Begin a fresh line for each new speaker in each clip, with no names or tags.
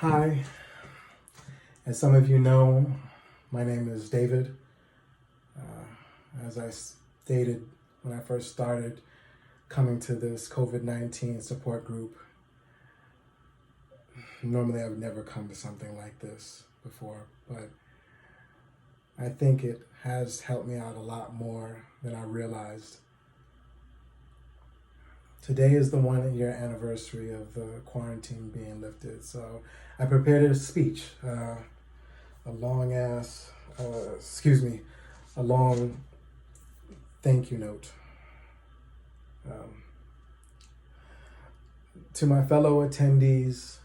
Hi, as some of you know, my name is David. As I stated when I first started coming to this COVID-19 support group, normally I would never come to something like this before, but I think it has helped me out a lot more than I realized. Today is the 1 year anniversary of the quarantine being lifted, so I prepared a speech, a long thank you note. To my fellow attendees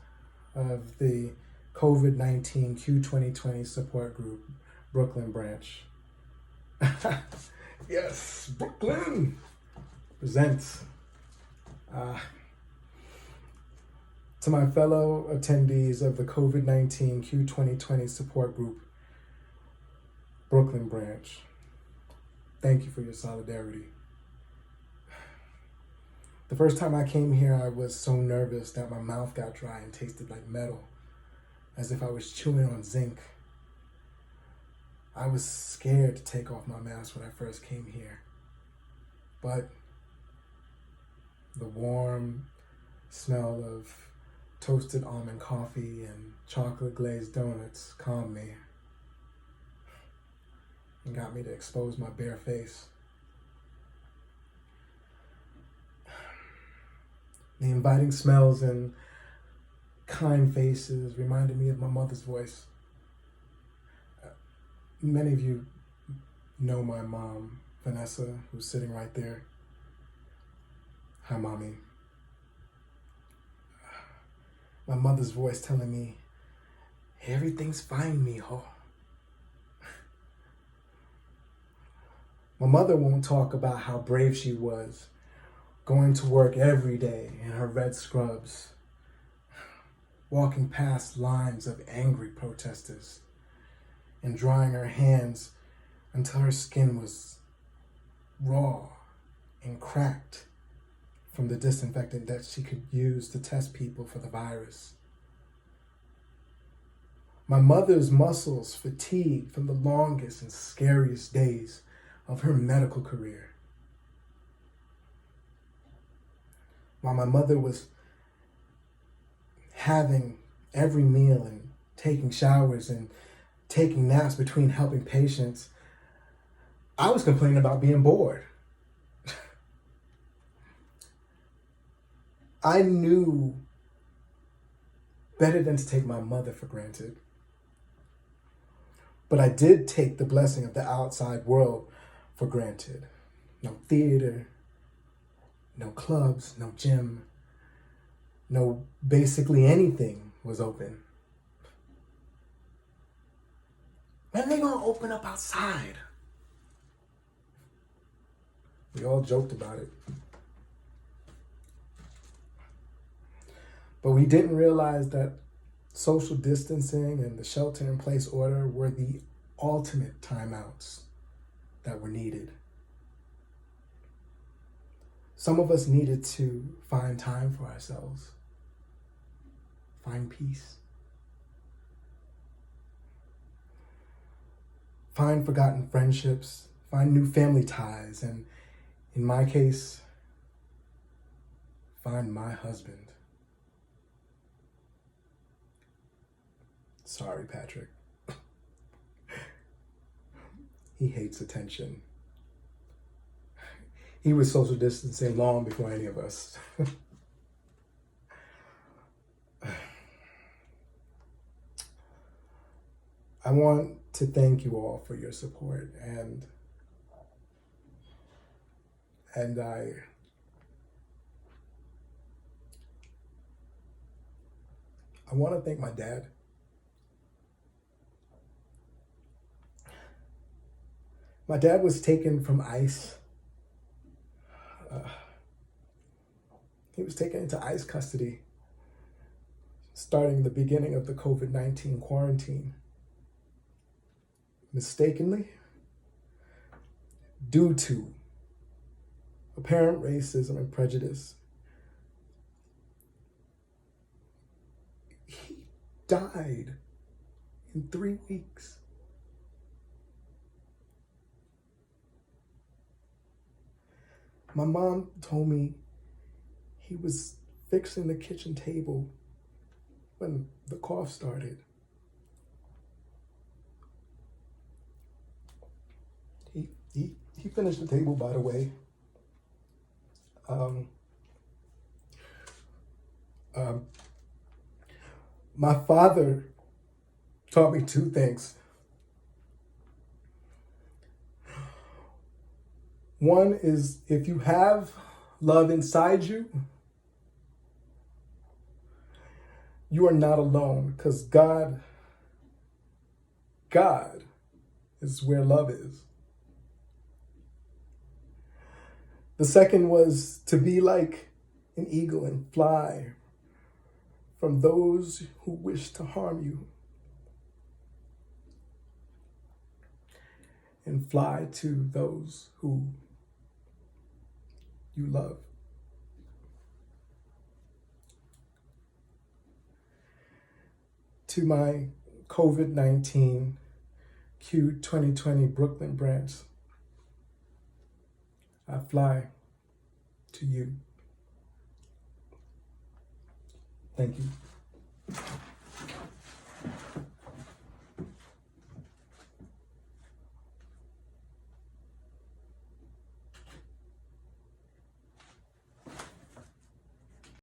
of the COVID-19 Q2020 support group, Brooklyn branch. Yes, Brooklyn presents. To my fellow attendees of the COVID-19 Q2020 support group, Brooklyn branch, thank you for your solidarity. The first time I came here, I was so nervous that my mouth got dry and tasted like metal, as if I was chewing on zinc. I was scared to take off my mask when I first came here, but the warm smell of toasted almond coffee and chocolate glazed donuts calmed me and got me to expose my bare face. The inviting smells and kind faces reminded me of my mother's voice. Many of you know my mom, Vanessa, who's sitting right there. Hi, Mommy. My mother's voice telling me, everything's fine, mijo. My mother won't talk about how brave she was, going to work every day in her red scrubs, walking past lines of angry protesters, and drying her hands until her skin was raw and cracked from the disinfectant that she could use to test people for the virus. My mother's muscles fatigued from the longest and scariest days of her medical career. While my mother was having every meal and taking showers and taking naps between helping patients, I was complaining about being bored. I knew better than to take my mother for granted. But I did take the blessing of the outside world for granted. No theater, no clubs, no gym, no basically anything was open. When are they gonna open up outside? We all joked about it. But we didn't realize that social distancing and the shelter-in-place order were the ultimate timeouts that were needed. Some of us needed to find time for ourselves, find peace, find forgotten friendships, find new family ties, and in my case, find my husband. Sorry, Patrick. He hates attention. He was social distancing long before any of us. I want to thank you all for your support, and I want to thank my dad. My dad was taken from ICE. He was taken into ICE custody starting the beginning of the COVID-19 quarantine. Mistakenly, due to apparent racism and prejudice, died in 3 weeks. My mom told me he was fixing the kitchen table when the cough started. He finished the table, by the way. Um, um, my father taught me 2 things. One is, if you have love inside you, you are not alone, because God is where love is. The second was to be like an eagle and fly from those who wish to harm you, and fly to those who you love. To my COVID-19 Q2020 Brooklyn branch, I fly to you. Thank you.